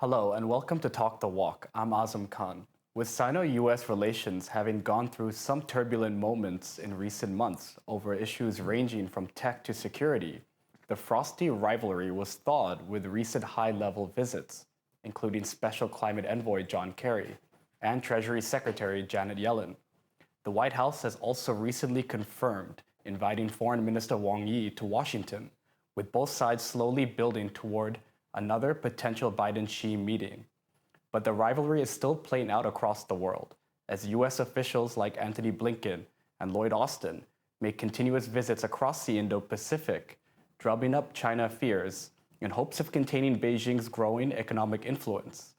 Hello and welcome to Talk the Walk. I'm Azam Khan. With Sino-US relations having gone through some turbulent moments in recent months over issues ranging from tech to security, the frosty rivalry was thawed with recent high-level visits, including Special Climate Envoy John Kerry and Treasury Secretary Janet Yellen. The White House has also recently confirmed inviting Foreign Minister Wong to Washington, with both sides slowly building toward another potential Biden-Xi meeting. But the rivalry is still playing out across the world, as US officials like Antony Blinken and Lloyd make continuous visits across the Indo-Pacific, drumming up China fears in hopes of containing Beijing's growing economic influence.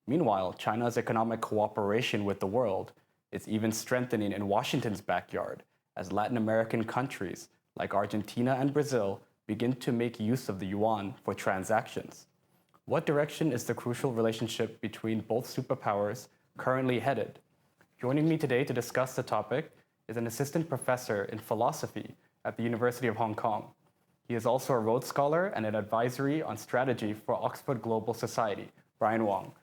Meanwhile, China's economic cooperation with the world is even strengthening in Washington's backyard, as Latin American countries like Argentina and Brazil begin to make use of the yuan for transactions. What direction is the crucial relationship between both superpowers currently headed? Joining me today to discuss the topic is an assistant professor in philosophy at the University of Hong Kong. He is also a Rhodes Scholar and an advisory on strategy for Oxford Global Society, Brian Wong.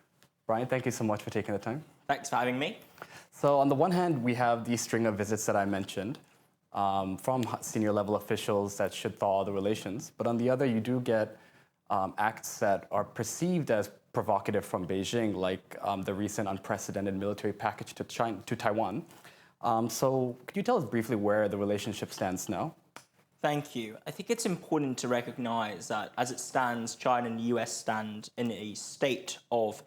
Brian, thank you so much for taking the time. Thanks for having me. So on the one hand, we have the string of visits that I mentioned from senior level officials that should thaw the relations. But on the other, you do get acts that are perceived as provocative from Beijing, like the recent unprecedented military package to Taiwan. So could you tell us briefly where the relationship stands now? Thank you. I think it's important to recognize that as it stands, China and the US stand in a state of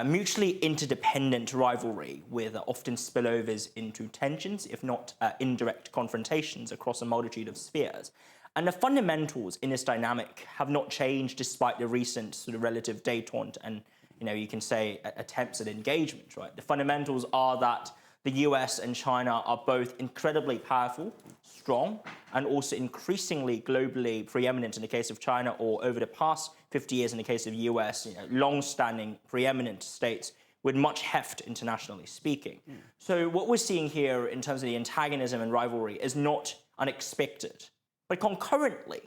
mutually interdependent rivalry with often spillovers into tensions, if not indirect confrontations across a multitude of spheres. And the fundamentals in this dynamic have not changed despite the recent sort of relative détente and, you can say attempts at engagement, right? The fundamentals are that the US and China are both incredibly powerful, strong, and also increasingly globally preeminent in the case of China, or over the past 50 years in the case of US, long-standing preeminent states with much heft internationally speaking. So what we're seeing here in terms of the antagonism and rivalry is not unexpected. But concurrently,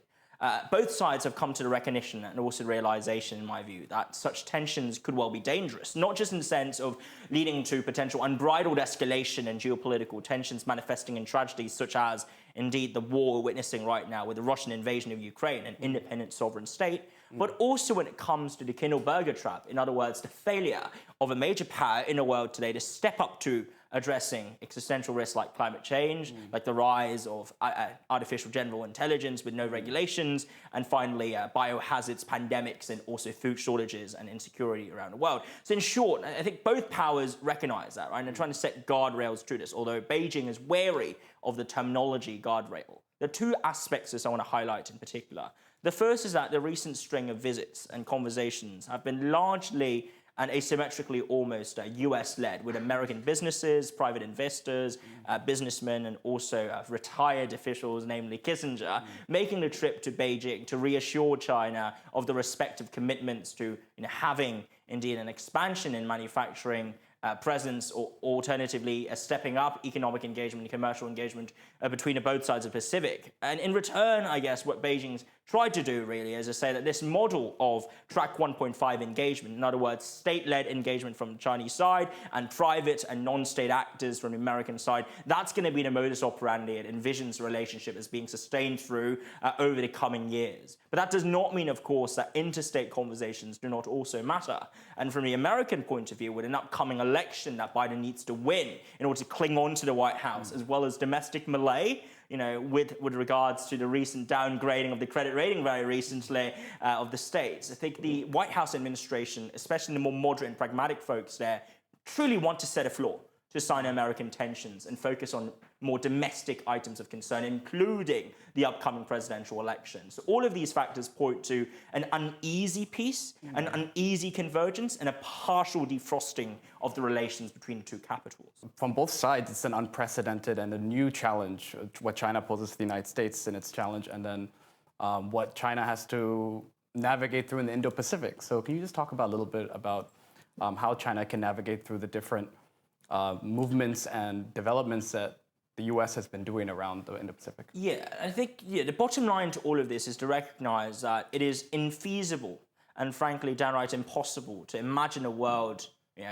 both sides have come to the recognition and also the realization, in my view, that such tensions could well be dangerous, not just in the sense of leading to potential unbridled escalation and geopolitical tensions manifesting in tragedies such as, indeed, the war we're witnessing right now with the Russian invasion of Ukraine, an independent sovereign state, but also when it comes to the Kindelberger trap, in other words, the failure of a major power in the world today to step up to addressing existential risks like climate change, like the rise of artificial general intelligence with no regulations, and finally biohazards, pandemics, and also food shortages and insecurity around the world. So in short, I think both powers recognize that, right? And they're trying to set guardrails to this, although Beijing is wary of the terminology guardrail. There are two aspects that I want to highlight in particular. The first is that the recent string of visits and conversations have been largely and asymmetrically almost US-led, with American businesses, private investors, businessmen, and also retired officials, namely Kissinger, making the trip to Beijing to reassure China of the respective commitments to having, indeed, an expansion in manufacturing presence, or alternatively stepping up economic engagement and commercial engagement between both sides of the Pacific. And in return, I guess, what Beijing's tried to do really is to say that this model of track 1.5 engagement, in other words, state-led engagement from the Chinese side and private and non-state actors from the American side, that's going to be the modus operandi it envisions the relationship as being sustained through over the coming years. But that does not mean, of course, that interstate conversations do not also matter. And from the American point of view, with an upcoming election that Biden needs to win in order to cling on to the White House, as well as domestic melee, with regards to the recent downgrading of the credit rating very recently of the states. I think the White House administration, especially the more moderate and pragmatic folks there, truly want to set a floor to Sino-American tensions and focus on more domestic items of concern, including the upcoming presidential election. So all of these factors point to an uneasy peace, an uneasy convergence, and a partial defrosting of the relations between the two capitals. From both sides, it's an unprecedented and a new challenge, what China poses to the United States in its challenge, and then what China has to navigate through in the Indo-Pacific. So can you just talk about a little bit about how China can navigate through the different movements and developments that the US has been doing around the Indo-Pacific? Yeah, I think the bottom line to all of this is to recognize that it is infeasible and frankly downright impossible to imagine a world,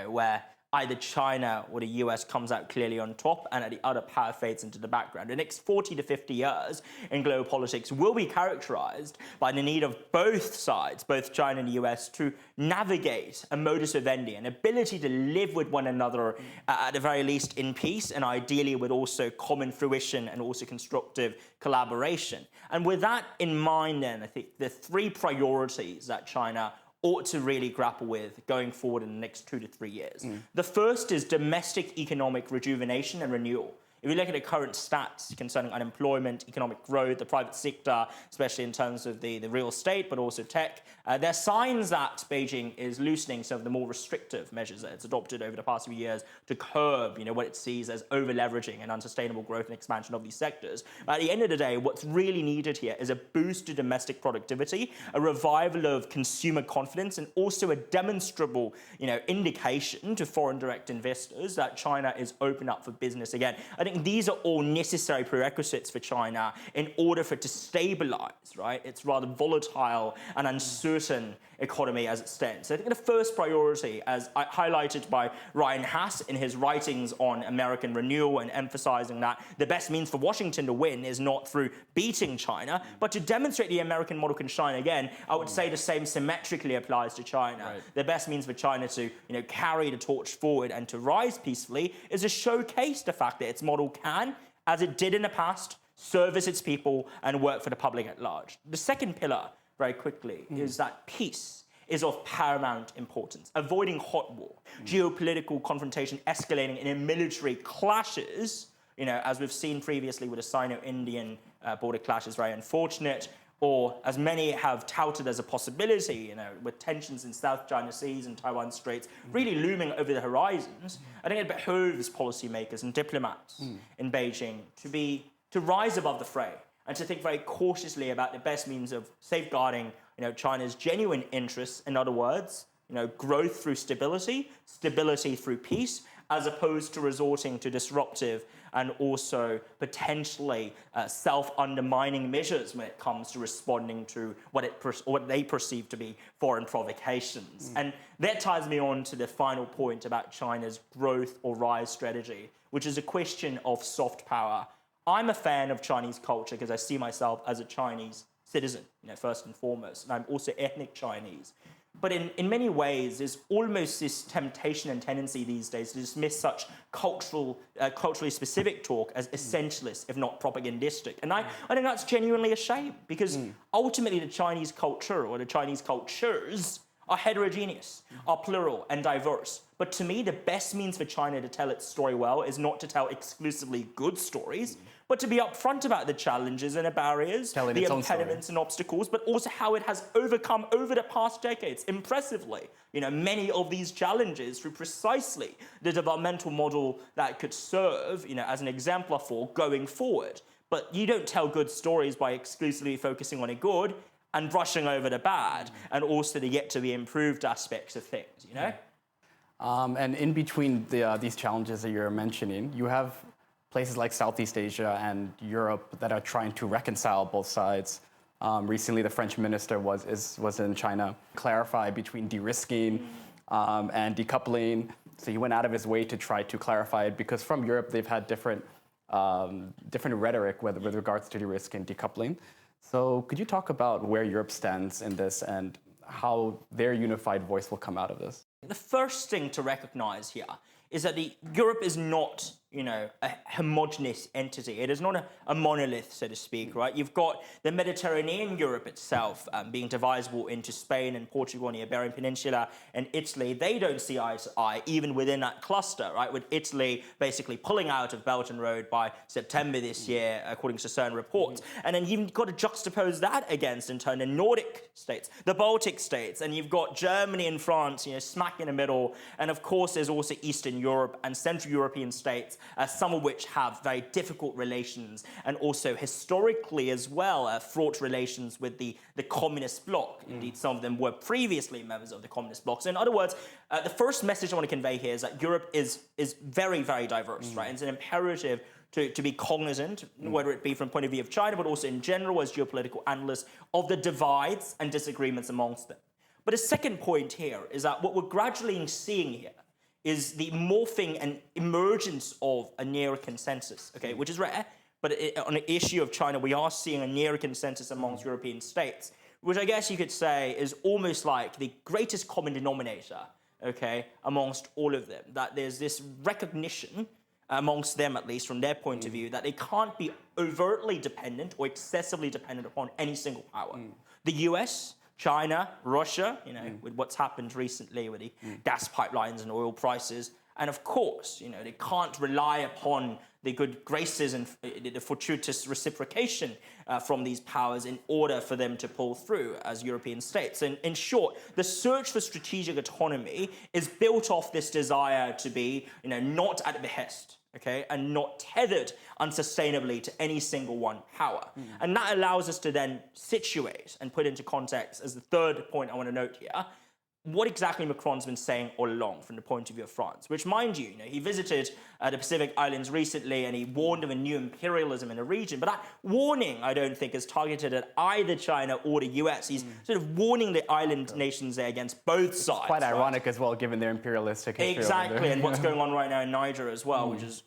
where either China or the US comes out clearly on top and the other power fades into the background. The next 40 to 50 years in global politics will be characterized by the need of both sides, both China and the US, to navigate a modus vivendi, an ability to live with one another at the very least in peace, and ideally with also common fruition and also constructive collaboration. And with that in mind, then, I think the three priorities that China ought to really grapple with going forward in the next 2 to 3 years. The first is domestic economic rejuvenation and renewal. If you look at the current stats concerning unemployment, economic growth, the private sector, especially in terms of the real estate, but also tech, there are signs that Beijing is loosening some of the more restrictive measures that it's adopted over the past few years to curb, what it sees as over-leveraging and unsustainable growth and expansion of these sectors. But at the end of the day, what's really needed here is a boost to domestic productivity, a revival of consumer confidence, and also a demonstrable, indication to foreign direct investors that China is open up for business again. I think these are all necessary prerequisites for China in order for it to stabilize, right? Its rather volatile and uncertain economy as it stands. So I think the first priority, as highlighted by Ryan Hass in his writings on American renewal and emphasizing that the best means for Washington to win is not through beating China, but to demonstrate the American model can shine again, I would say the same symmetrically applies to China. Right. The best means for China to carry the torch forward and to rise peacefully is to showcase the fact that its model can, as it did in the past, service its people and work for the public at large. The second pillar, very quickly, is that peace is of paramount importance. Avoiding hot war, geopolitical confrontation escalating in military clashes, as we've seen previously with the Sino-Indian border clash, is very unfortunate, or as many have touted as a possibility, with tensions in South China Seas and Taiwan Straits really looming over the horizons. I think it behooves policymakers and diplomats in Beijing to rise above the fray and to think very cautiously about the best means of safeguarding, China's genuine interests. In other words, growth through stability, stability through peace, as opposed to resorting to disruptive and also potentially self-undermining measures when it comes to responding to what they perceive to be foreign provocations. And that ties me on to the final point about China's growth or rise strategy, which is a question of soft power. I'm a fan of Chinese culture because I see myself as a Chinese citizen, first and foremost, and I'm also ethnic Chinese. But in many ways, there's almost this temptation and tendency these days to dismiss such culturally specific talk as essentialist, if not propagandistic. And I think that's genuinely a shame, because ultimately the Chinese culture or the Chinese cultures are heterogeneous, are plural and diverse. But to me, the best means for China to tell its story well is not to tell exclusively good stories, but to be upfront about the challenges and the barriers, the impediments and obstacles, but also how it has overcome over the past decades, impressively, many of these challenges through precisely the developmental model that could serve, as an exemplar for going forward. But you don't tell good stories by exclusively focusing on the good and brushing over the bad, and also the yet to be improved aspects of things, And in between these challenges that you're mentioning, you have places like Southeast Asia and Europe that are trying to reconcile both sides. Recently, the French minister was in China, clarify between de-risking and decoupling. So he went out of his way to try to clarify it, because from Europe they've had different rhetoric with regards to de-risking and decoupling. So could you talk about where Europe stands in this and how their unified voice will come out of this? The first thing to recognize here is that Europe is not, a homogeneous entity. It is not a monolith, so to speak, right? You've got the Mediterranean Europe itself being divisible into Spain and Portugal and the Iberian Peninsula and Italy. They don't see eye to eye, even within that cluster, right? With Italy basically pulling out of Belt and Road by September this year, according to certain reports. And then you've got to juxtapose that against, in turn, the Nordic states, the Baltic states, and you've got Germany and France, smack in the middle. And of course, there's also Eastern Europe and Central European states, some of which have very difficult relations and also historically as well fraught relations with the communist bloc. Indeed, some of them were previously members of the communist bloc. So in other words, the first message I want to convey here is that Europe is very, very diverse, right? And it's an imperative to be cognizant, whether it be from the point of view of China, but also in general as geopolitical analysts, of the divides and disagreements amongst them. But a second point here is that what we're gradually seeing here is the morphing and emergence of a near consensus, okay, which is rare, but on the issue of China, we are seeing a near consensus amongst European states, which I guess you could say is almost like the greatest common denominator, okay, amongst all of them, that there's this recognition amongst them, at least from their point of view, that they can't be overtly dependent or excessively dependent upon any single power. The US, China, Russia, with what's happened recently with the gas pipelines and oil prices. And of course, they can't rely upon the good graces and the fortuitous reciprocation from these powers in order for them to pull through as European states. And in short, the search for strategic autonomy is built off this desire to be, not at behest, okay, and not tethered unsustainably to any single one power. And that allows us to then situate and put into context, as the third point I want to note here, what exactly Macron's been saying all along from the point of view of France, which, mind you, he visited the Pacific Islands recently and he warned of a new imperialism in the region. But that warning, I don't think, is targeted at either China or the US. He's sort of warning the island nations there against both sides. Quite ironic as well, given their imperialistic history. Exactly, and what's going on right now in Niger as well, which is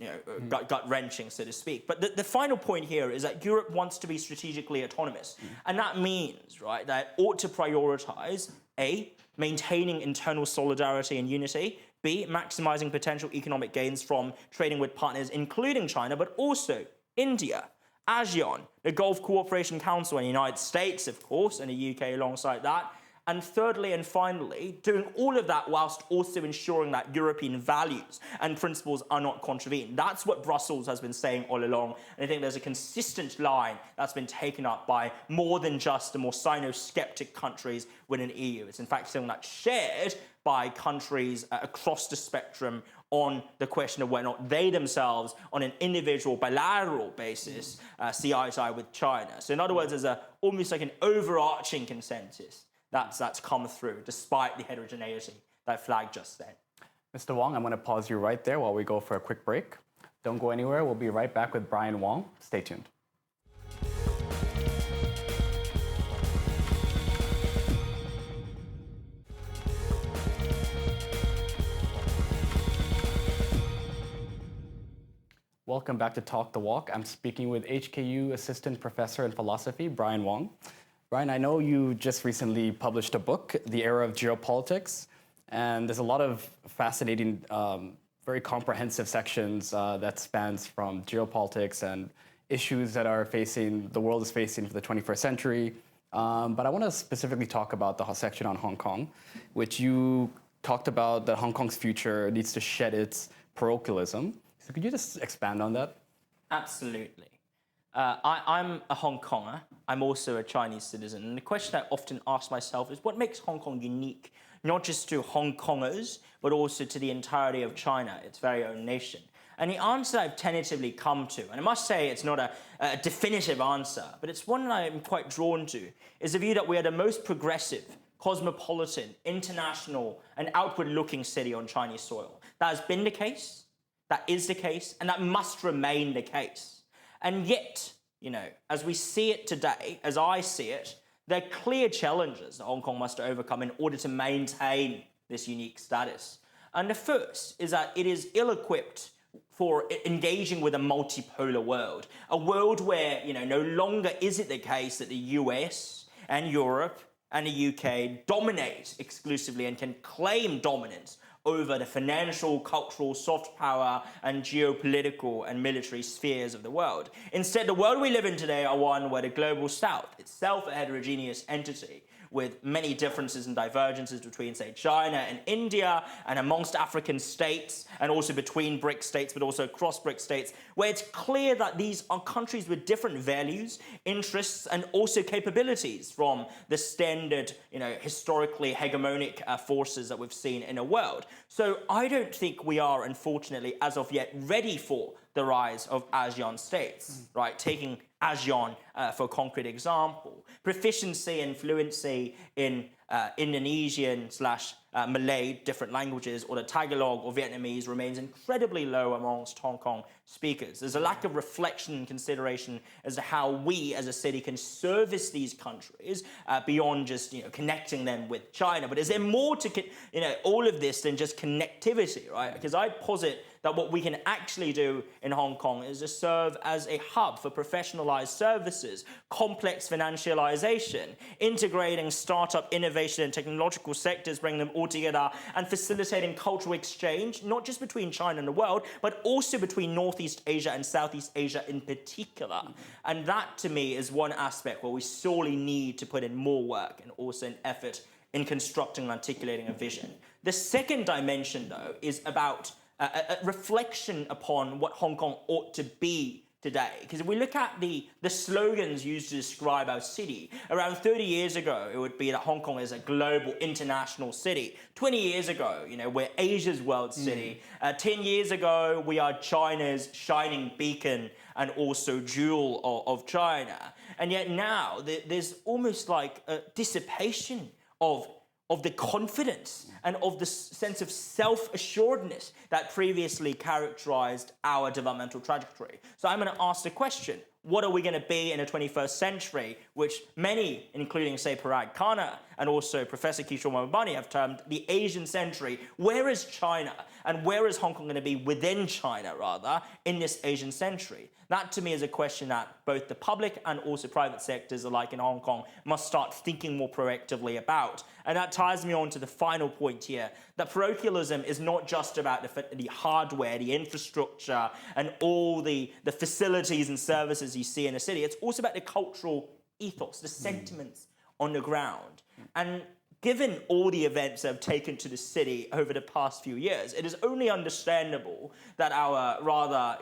gut-wrenching, so to speak. But the final point here is that Europe wants to be strategically autonomous. And that means, right, that it ought to prioritize, A, maintaining internal solidarity and unity, B, maximizing potential economic gains from trading with partners, including China, but also India, ASEAN, the Gulf Cooperation Council, and the United States, of course, and the UK alongside that. And thirdly and finally, doing all of that whilst also ensuring that European values and principles are not contravened. That's what Brussels has been saying all along. And I think there's a consistent line that's been taken up by more than just the more Sino-skeptic countries within the EU. It's in fact something that's shared by countries across the spectrum on the question of whether or not they themselves, on an individual bilateral basis, see eye to eye with China. So in other words, there's almost like an overarching consensus that's come through, despite the heterogeneity that I flagged just then. Mr. Wong, I'm going to pause you right there while we go for a quick break. Don't go anywhere. We'll be right back with Brian Wong. Stay tuned. Welcome back to Talk the Walk. I'm speaking with HKU Assistant Professor in Philosophy, Brian Wong. Brian, I know you just recently published a book, The Era of Geopolitics, and there's a lot of fascinating, very comprehensive sections that spans from geopolitics and issues that the world is facing for the 21st century. But I want to specifically talk about the section on Hong Kong, which you talked about that Hong Kong's future needs to shed its parochialism. So could you just expand on that? Absolutely. I'm a Hong Konger. I'm also a Chinese citizen. And the question I often ask myself is what makes Hong Kong unique, not just to Hong Kongers, but also to the entirety of China, its very own nation? And the answer I've tentatively come to, and I must say it's not a definitive answer, but it's one that I'm quite drawn to, is the view that we are the most progressive, cosmopolitan, international, and outward-looking city on Chinese soil. That has been the case, that is the case, and that must remain the case. And yet, as we see it today, as I see it, there are clear challenges that Hong Kong must overcome in order to maintain this unique status. And the first is that it is ill-equipped for engaging with a multipolar world, a world where, no longer is it the case that the US and Europe and the UK dominate exclusively and can claim dominance over the financial, cultural, soft power, and geopolitical and military spheres of the world. Instead, the world we live in today are one where the global south, itself a heterogeneous entity, with many differences and divergences between, say, China and India, and amongst African states, and also between BRIC states, but also across BRIC states, where it's clear that these are countries with different values, interests, and also capabilities from the standard, historically hegemonic forces that we've seen in the world. So I don't think we are, unfortunately, as of yet, ready for the rise of ASEAN states, right? Taking ASEAN for a concrete example. Proficiency and fluency in Indonesian slash Malay, different languages, or the Tagalog or Vietnamese remains incredibly low amongst Hong Kong speakers. There's a lack of reflection and consideration as to how we as a city can service these countries beyond just connecting them with China. But is there more to all of this than just connectivity, right? Because I posit that what we can actually do in Hong Kong is to serve as a hub for professionalized services, complex financialization, integrating startup innovation and technological sectors, bringing them all together, and facilitating cultural exchange, not just between China and the world, but also between Northeast Asia and Southeast Asia in particular. And that, to me, is one aspect where we sorely need to put in more work and also an effort in constructing and articulating a vision. The second dimension, though, is about a reflection upon what Hong Kong ought to be today. Because if we look at the slogans used to describe our city, around 30 years ago, it would be that Hong Kong is a global international city. 20 years ago, we're Asia's world city. 10 years ago, we are China's shining beacon and also jewel of China. And yet now, there's almost like a dissipation of the confidence and of the sense of self-assuredness that previously characterized our developmental trajectory. So I'm going to ask the question, what are we going to be in the 21st century, which many, including, say, Parag Khanna and also Professor Kishore Mahbubani, have termed the Asian century? Where is China and where is Hong Kong going to be within China, rather, in this Asian century? That, to me, is a question that both the public and also private sectors alike in Hong Kong must start thinking more proactively about. And that ties me on to the final point here, that parochialism is not just about the hardware, the infrastructure, and all the facilities and services you see in a city. It's also about the cultural ethos, the sentiments on the ground. And given all the events that have taken to the city over the past few years, it is only understandable that our rather,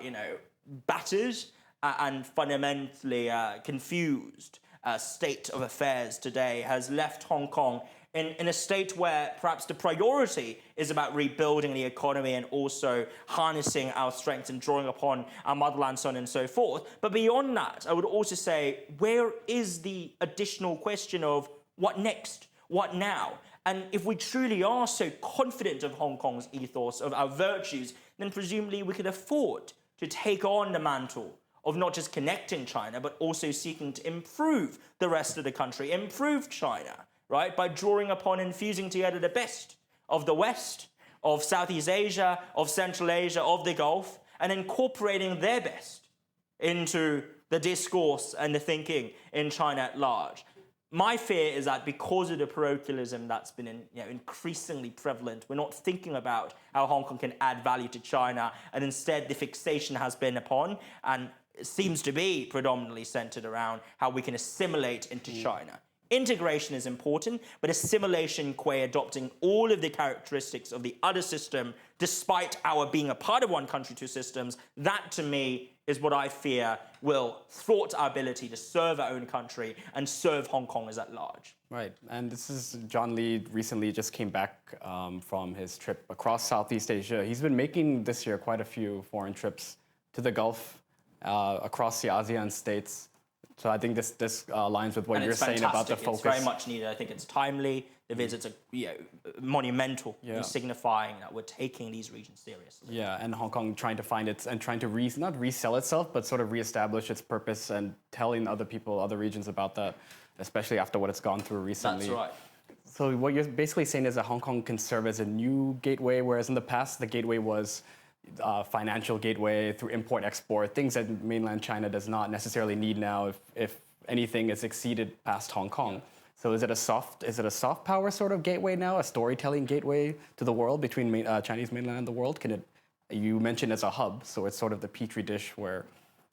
battered and fundamentally confused state of affairs today has left Hong Kong in a state where perhaps the priority is about rebuilding the economy and also harnessing our strengths and drawing upon our motherland, so on and so forth. But beyond that, I would also say, where is the additional question of what next? What now? And if we truly are so confident of Hong Kong's ethos, of our virtues, then presumably we could afford to take on the mantle of not just connecting China, but also seeking to improve the rest of the country, improve China, right? By drawing upon and fusing together the best of the West, of Southeast Asia, of Central Asia, of the Gulf, and incorporating their best into the discourse and the thinking in China at large. My fear is that because of the parochialism that's been increasingly prevalent, we're not thinking about how Hong Kong can add value to China, and instead the fixation has been upon, and it seems to be predominantly centered around how we can assimilate into China. Integration is important, but assimilation qua adopting all of the characteristics of the other system, despite our being a part of one country, two systems, that to me is what I fear will thwart our ability to serve our own country and serve Hong Kong as at large. Right, and this is John Lee recently just came back from his trip across Southeast Asia. He's been making this year quite a few foreign trips to the Gulf, across the ASEAN states. So I think this aligns with what you're saying about the focus. It's very much needed. I think it's timely. The visits are monumental in signifying that we're taking these regions seriously. Yeah, and Hong Kong trying to find its and trying to not resell itself, but sort of reestablish its purpose and telling other people, other regions about that, especially after what it's gone through recently. That's right. So what you're basically saying is that Hong Kong can serve as a new gateway, whereas in the past the gateway was financial gateway through import-export, things that mainland China does not necessarily need now. If anything, it's exceeded past Hong Kong. Yeah. So is it a soft power sort of gateway now, a storytelling gateway to the world between Chinese mainland and the world? You mentioned as a hub, so it's sort of the petri dish where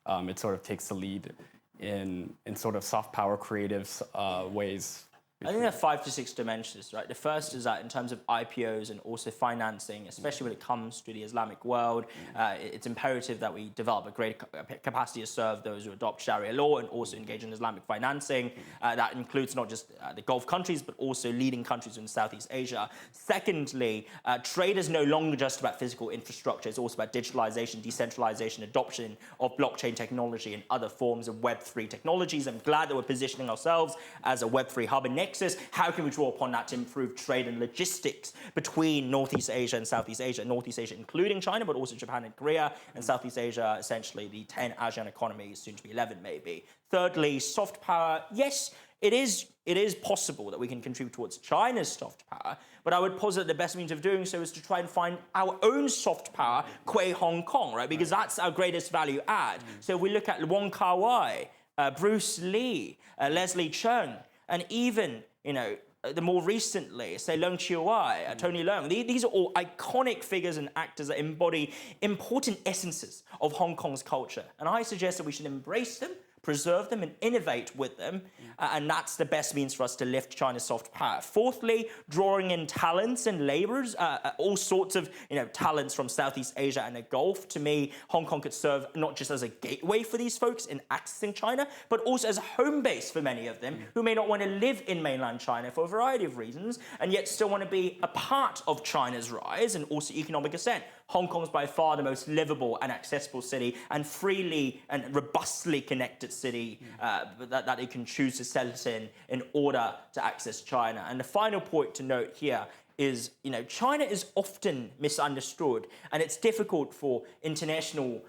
it sort of takes the lead in sort of soft power creative ways. I think there are 5 to 6 dimensions, right? The first is that in terms of IPOs and also financing, especially when it comes to the Islamic world, it's imperative that we develop a great capacity to serve those who adopt Sharia law and also engage in Islamic financing. That includes not just the Gulf countries, but also leading countries in Southeast Asia. Secondly, trade is no longer just about physical infrastructure. It's also about digitalization, decentralization, adoption of blockchain technology and other forms of Web3 technologies. I'm glad that we're positioning ourselves as a Web3 hub and nexus. How can we draw upon that to improve trade and logistics between Northeast Asia and Southeast Asia? Northeast Asia including China, but also Japan and Korea, and Southeast Asia, essentially the 10 ASEAN economies, soon to be 11 maybe. Thirdly, soft power. Yes, it is possible that we can contribute towards China's soft power, but I would posit the best means of doing so is to try and find our own soft power, qua Hong Kong, right? Because that's our greatest value add. So if we look at Wong Kar-wai, Bruce Lee, Leslie Cheung, and even, the more recently, say Leung Chiu-wai, Tony Leung, these are all iconic figures and actors that embody important essences of Hong Kong's culture. And I suggest that we should embrace them, preserve them, and innovate with them. And that's the best means for us to lift China's soft power. Fourthly, drawing in talents and laborers, all sorts of talents from Southeast Asia and the Gulf. To me, Hong Kong could serve not just as a gateway for these folks in accessing China, but also as a home base for many of them who may not want to live in mainland China for a variety of reasons, and yet still want to be a part of China's rise and also economic ascent. Hong Kong is by far the most livable and accessible city and freely and robustly connected city that you can choose to settle in order to access China. And the final point to note here is, China is often misunderstood, and it's difficult for international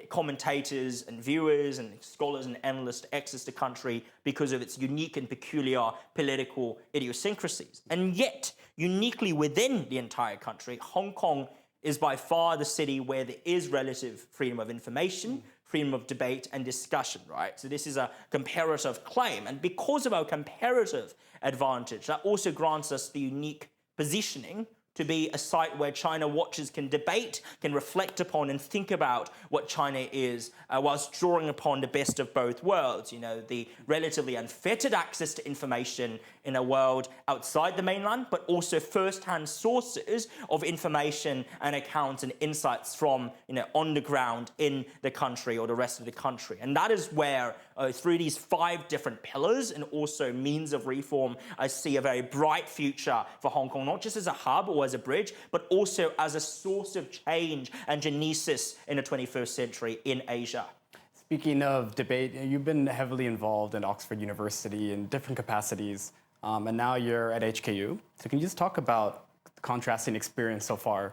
commentators and viewers and scholars and analysts to access the country because of its unique and peculiar political idiosyncrasies. And yet, uniquely within the entire country, Hong Kong is by far the city where there is relative freedom of information, freedom of debate and discussion, right? So this is a comparative claim. And because of our comparative advantage, that also grants us the unique positioning to be a site where China watchers can debate, can reflect upon and think about what China is, whilst drawing upon the best of both worlds, the relatively unfettered access to information in a world outside the mainland, but also first-hand sources of information and accounts and insights from, on the ground in the country or the rest of the country. And that is where, through these 5 different pillars and also means of reform, I see a very bright future for Hong Kong, not just as a hub or as a bridge, but also as a source of change and genesis in the 21st century in Asia. Speaking of debate, you've been heavily involved in Oxford University in different capacities, and now you're at HKU. So can you just talk about the contrasting experience so far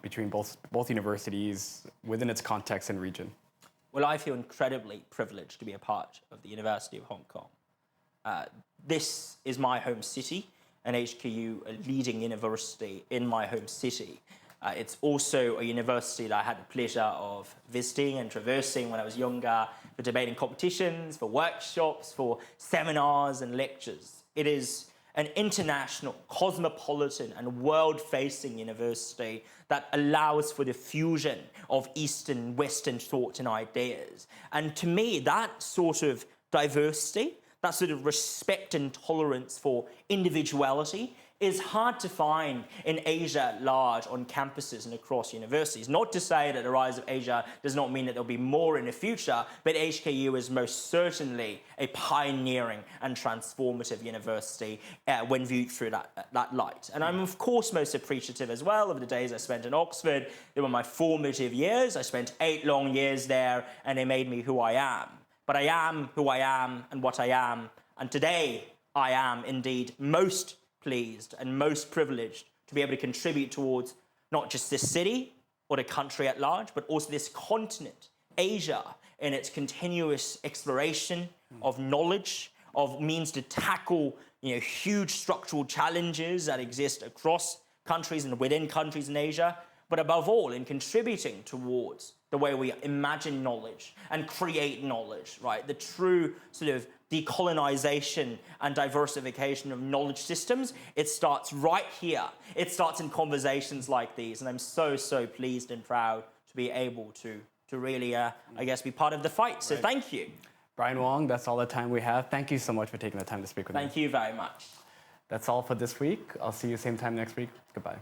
between both universities within its context and region? Well, I feel incredibly privileged to be a part of the University of Hong Kong. This is my home city, and HKU, a leading university in my home city. It's also a university that I had the pleasure of visiting and traversing when I was younger for debating competitions, for workshops, for seminars and lectures. It is an international, cosmopolitan and world-facing university that allows for the fusion of Eastern and Western thought and ideas. And to me, that sort of diversity, that sort of respect and tolerance for individuality is hard to find in Asia at large on campuses and across universities. Not to say that the rise of Asia does not mean that there'll be more in the future, but HKU is most certainly a pioneering and transformative university when viewed through that light. And I'm of course most appreciative as well of the days I spent in Oxford. They were my formative years. I spent 8 long years there, and they made me who I am. But I am who I am and what I am. And today, I am indeed most pleased and most privileged to be able to contribute towards not just this city or the country at large, but also this continent, Asia, in its continuous exploration of knowledge, of means to tackle huge structural challenges that exist across countries and within countries in Asia, but above all, in contributing towards the way we imagine knowledge and create knowledge, right? The true sort of decolonization and diversification of knowledge systems, it starts right here. It starts in conversations like these, and I'm so, so pleased and proud to be able to really, I guess, be part of the fight. So thank you. Brian Wong, that's all the time we have. Thank you so much for taking the time to speak with me. Thank you very much. That's all for this week. I'll see you same time next week. Goodbye.